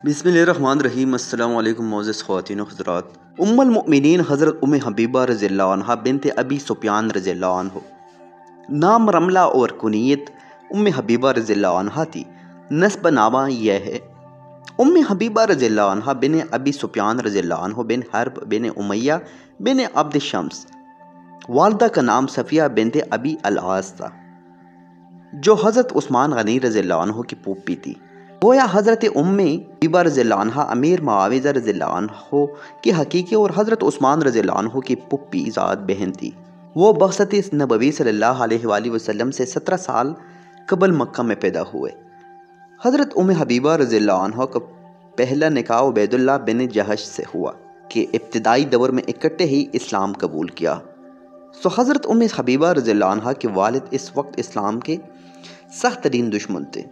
बिस्मिल्लाहिर्रहमानिर्रहीम। अस्सलाम वालेकुम मोअज़्ज़ज़ ख़वातीन व हज़रात। उम्मुल मुमिनीन हज़रत उम्मे हबीबा रज़ियल्लाहु अन्हा बिन्ते अबी सुफ़यान रज़ियल्लाहु अन्हु। नाम रमला और कुनियत उम्मे हबीबा रज़ियल्लाहु अन्हा थी। नस्ब नामा यह है, उम्मे हबीबा रज़ियल्लाहु अन्हा बिन अबी सुफ़यान रज़ियल्लाहु अन्हु बिन हर्ब बिन उमैया बिन अब्द शम्स। वालिदा का नाम सफ़िया बिन्ते अबी अल-आस था, जो हज़रत उस्मान गनी रज़ियल्लाहु अन्हु की फूफी थी। गोया हज़रत उम्मे हबीबा रज़ियल्लाहु अन्हा अमीर मुआविज़ा रज़ियल्लाहु अन्हु की हकीकी और हज़रत उस्मान रज़ियल्लाहु अन्हु की फूफी ज़ात बहन थी। वो बअसत नबवी सल्लल्लाहु अलैहि वसल्लम से 17 साल कबल मक्का में पैदा हुए। हज़रत उम्मे हबीबा रज़ियल्लाहु अन्हा का पहला निकाह उबैदुल्लाह बिन जहश से हुआ कि इब्तिदाई दौर में इकट्ठे ही इस्लाम कबूल किया। हज़रत उम्मे हबीबा रज़ियल्लाहु अन्हा के वालिद इस वक्त इस्लाम के सख्त तरीन दुश्मन थे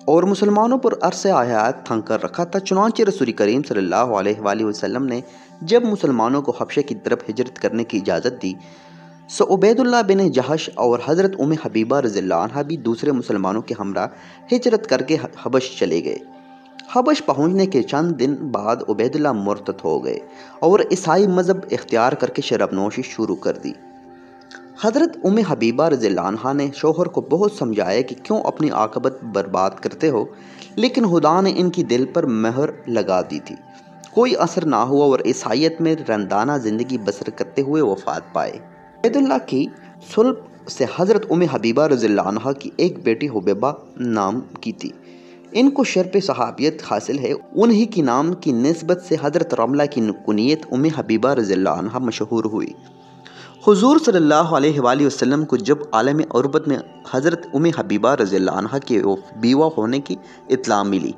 और मुसलमानों पर अरसे हयात थंग कर रखा था। चुनांचे रसूल करीम सल्लल्लाहु अलैहि वसल्लम ने जब मुसलमानों को हबशे की तरफ हिजरत करने की इजाज़त दी, सो उबैदुल्लाह बिन जहश और हज़रत उम्मे हबीबा रज़ियल्लाहु अन्हा भी दूसरे मुसलमानों के हमरा हिजरत करके हबश चले गए। हबश पहुँचने के चंद दिन बाद उबैदुल्लाह मुर्तद हो गए और ईसाई मज़हब इख्तियार करके शराब नोशी शुरू कर दी। हज़रत उम्मे हबीबा रज़ियल्लाहु अन्हा ने शोहर को बहुत समझाया कि क्यों अपनी आकबत बर्बाद करते हो, लेकिन खुदा ने इनकी दिल पर महर लगा दी थी। कोई असर ना हुआ और ईसाइयत में रंदाना ज़िंदगी बसर करते हुए वफ़ात पाए। उबैदुल्लाह की सुल्ब से हज़रत उम्मे हबीबा रज़ियल्लाहु अन्हा की एक बेटी हुबैबा नाम की थी। इनको शर्फ़ सहाबियत हासिल है। उन्हीं की नाम की निस्बत से हज़रत रमला की कुनियत उम्मे हबीबा रज़ियल्लाहु अन्हा मशहूर हुई। हुज़ूर सल्लल्लाहु अलैहि वसल्लम को जब आलम उर्बत में हज़रत उम्मे हबीबा रज़ियल्लाहु अन्हा के बीवा होने की इत्तला मिली,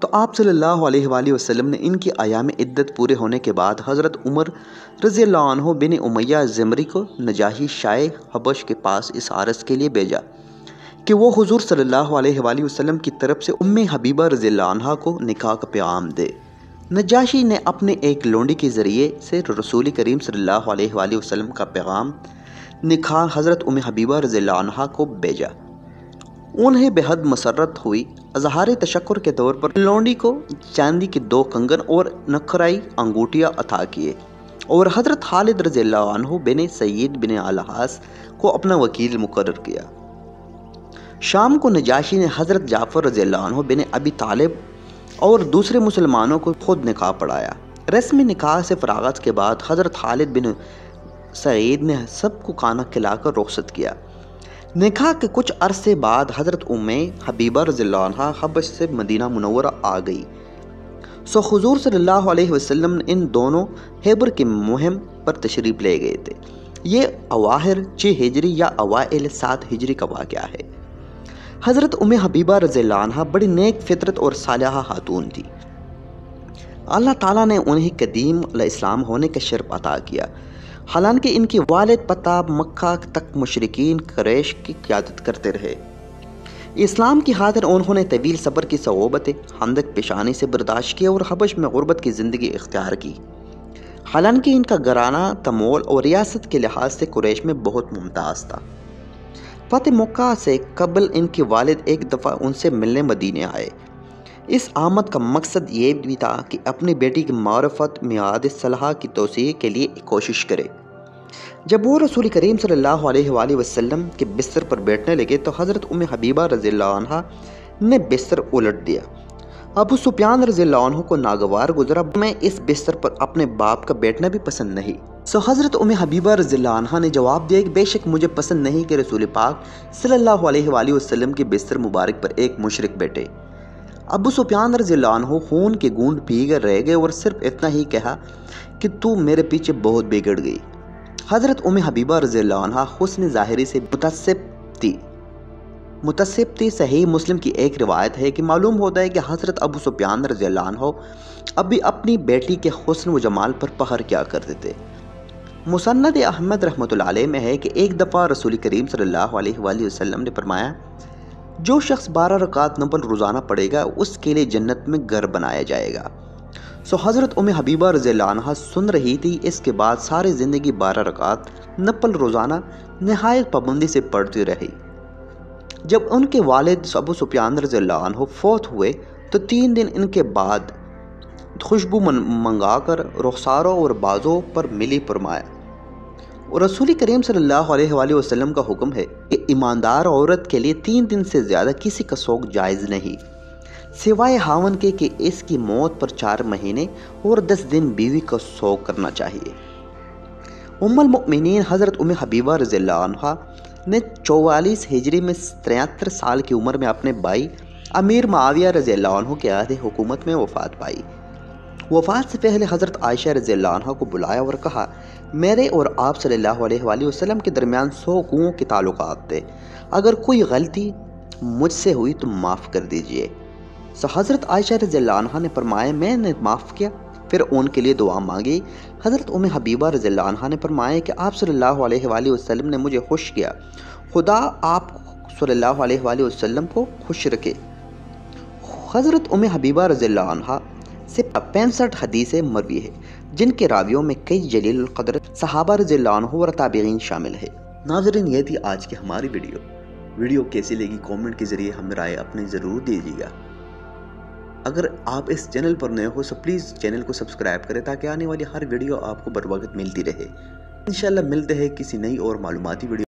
तो आप सल्लल्लाहु अलैहि वसल्लम ने इनकी अयाम इद्दत पूरे होने के बाद हज़रत उमर रज़ियल्लाहु अन्हु बिन उमैया ज़मरी को नजाशी शाह हबश के पास इस आरज़ के लिए भेजा कि वो हुज़ूर सल्लल्लाहु अलैहि वसल्लम की तरफ से उम्मे हबीबा रज़ियल्लाहु अन्हा को निकाह का पैगाम दे। नजाशी ने अपने एक लोंडी के ज़रिए से रसूल करीम सल्लल्लाहु अलैहि वसल्लम का पैगाम निकाह हज़रत उम्मे हबीबा रज़ियल्लाहु अन्हा को भेजा। उन्हें बेहद मसरत हुई। अज़हार तशक्कुर के तौर पर लोंडी को चांदी के 2 कंगन और नखराई अंगूठियाँ अता किए और हज़रत खालिद रज़ियल्लाहु अन्हु बिन सईद बिन अल-आस को अपना वकील मुकर्रर किया। शाम को नजाशी ने हज़रत जाफ़र रज़ियल्लाहु अन्हु बिन अबी तालिब और दूसरे मुसलमानों को खुद निकाह पढ़ाया। रस्मी निकाह से फरागत के बाद हज़रत खालिद बिन सईद ने सबको खाना खिलाकर रुखसत किया। निकाह के कुछ अरसे बाद हज़रत उम्मे हबीबा रज़ियल्लाहु अन्हा हबश से मदीना मुनव्वरा आ गई। हुज़ूर सल्लल्लाहु अलैहि वसल्लम इन दोनों खैबर की मुहिम पर तशरीफ़ ले गए थे। ये अवाहिर 6 हिजरी या अवाइल 7 हिजरी का वाक़या है। हज़रत उम्मे हबीबा रज़ियल्लाहु अन्हा बड़ी नेक फितरत और सालिहा खातून थी। अल्लाह ताला ने उन्हें कदीम इस्लाम होने का शर्फ अता किया। हालांकि इनके वालिद पताब मक्का तक मुशरिकीन कुरैश की क़यादत करते रहे। इस्लाम की खातिर उन्होंने तवील सब्र की सओबत हमदक पेशानी से बर्दाश्त किया और हबश में गुर्बत की ज़िंदगी इख्तियार की। हालांकि इनका घराना तमोल और रियासत के लिहाज से कुरैश में बहुत मुमताज़ था। फ़तह मक्का से कबल इनके वालिद एक दफ़ा उनसे मिलने मदीने आए। इस आमद का मकसद ये भी था कि अपनी बेटी की मारफत मियाद सलाह की तोसीह के लिए कोशिश करे। जब वो रसूल करीम सल्लल्लाहु अलैहि वसल्लम के बिस्तर पर बैठने लगे तो हज़रत उम्मे हबीबा रज़ियल्लाहु अन्हा ने बिस्तर उलट दिया। अबू सुफियान रज़ियल्लाहु अन्हु को नागवार गुजरा, मैं इस बिस्तर पर अपने बाप का बैठना भी पसंद नहीं। हज़रत उम्मे हबीबा रज़ियल्लाहु अन्हा ने जवाब दिया कि बेशक मुझे पसंद नहीं कि रसूल पाक सल्लल्लाहु अलैहि वसल्लम के बिस्तर मुबारक पर एक मुशरिक बैठे। अबू सुफियान रज़ियल्लाहु अन्हु खून के गूंद पीकर रह गए और सिर्फ इतना ही कहा कि तू मेरे पीछे बहुत बिगड़ गई। हज़रत उम्मे हबीबा रज़ियल्लाहु अन्हा हुस्न ज़ाहिरी से मुतसिब थी। सही मुस्लिम की एक रिवायत है कि मालूम होता है कि हज़रत अबू सुफियान रज़ियल्लाहु अन्हु अभी अपनी बेटी के हुस्न व जमाल पर फख्र किया करते थे। मुसन्नद अहमद रहमतुल्लाह अलैह में है कि एक दफ़ा रसूल करीम सल्लल्लाहु अलैहि वसल्लम ने फरमाया, जो शख्स 12 रकात नफल रोज़ाना पढ़ेगा उसके लिए जन्नत में घर बनाया जाएगा। हज़रत उम्मे हबीबा रज़ियल्लाहु अन्हा सुन रही थी। इसके बाद सारी ज़िंदगी 12 रकात नफल रोज़ाना नहायत पाबंदी से पढ़ती रही। जब उनके वालिद अबू सुफियान रज़ियल्लाहु अन्हु फौत हुए तो 3 दिन इनके बाद खुशबू मंगाकर रुखसारों और बाजों पर मिली फरमाया। और रसूल करीम सल्लल्लाहु अलैहि वसल्लम का हुक्म है कि ईमानदार औरत के लिए 3 दिन से ज़्यादा किसी का शौक जायज़ नहीं, सिवाय हावन के कि इसकी मौत पर 4 महीने और 10 दिन बीवी का शौक करना चाहिए। उम्मुल मोमिनीन हज़रत उम्मे हबीबा रज़ियल्लाहु अन्हा ने 44 हिजरी में 73 साल की उम्र में अपने भाई अमीर मुआविया रज़ियल्लाहु अन्हु के अहद हुकूमत में वफ़ात पाई। वफ़ात से पहले हज़रत आयशा रज़ियल्लाहु अन्हा को बुलाया और कहा, मेरे और आप सल्लल्लाहु अलैहि वसल्लम के दरमियान 100 कुओं के ताल्लुकात थे, अगर कोई गलती मुझसे हुई तो माफ़ कर दीजिए। सो हज़रत आयशा रज़ियल्लाहु अन्हा ने फरमाया, मैंने माफ़ किया। फिर उनके लिए दुआ मांगी। हज़रत उम्मे हबीबा रज़ियल्लाहु अन्हा ने फरमाया कि आप सल्लल्लाहु अलैहि वसल्लम ने मुझे खुश किया, खुदा आप सल्लल्लाहु अलैहि वसल्लम को खुश रखे। हज़रत उम्मे हबीबा रज़ियल्लाहु अन्हा से 65 हदीसें मरवी है, जिनके रावियों में कई जलील क़द्र सहाबा रज़ियल्लाहु अन्हुम और ताबीईन शामिल है। नाज़रीन, ये थी आज की हमारी वीडियो कैसी लगी कमेंट के ज़रिए हमें राय अपनी ज़रूर दीजिएगा। अगर आप इस चैनल पर नए हो तो प्लीज़ चैनल को सब्सक्राइब करें ताकि आने वाली हर वीडियो आपको बर वक्त मिलती रहे। इंशाल्लाह मिलते हैं किसी नई और मालूमाती वीडियो।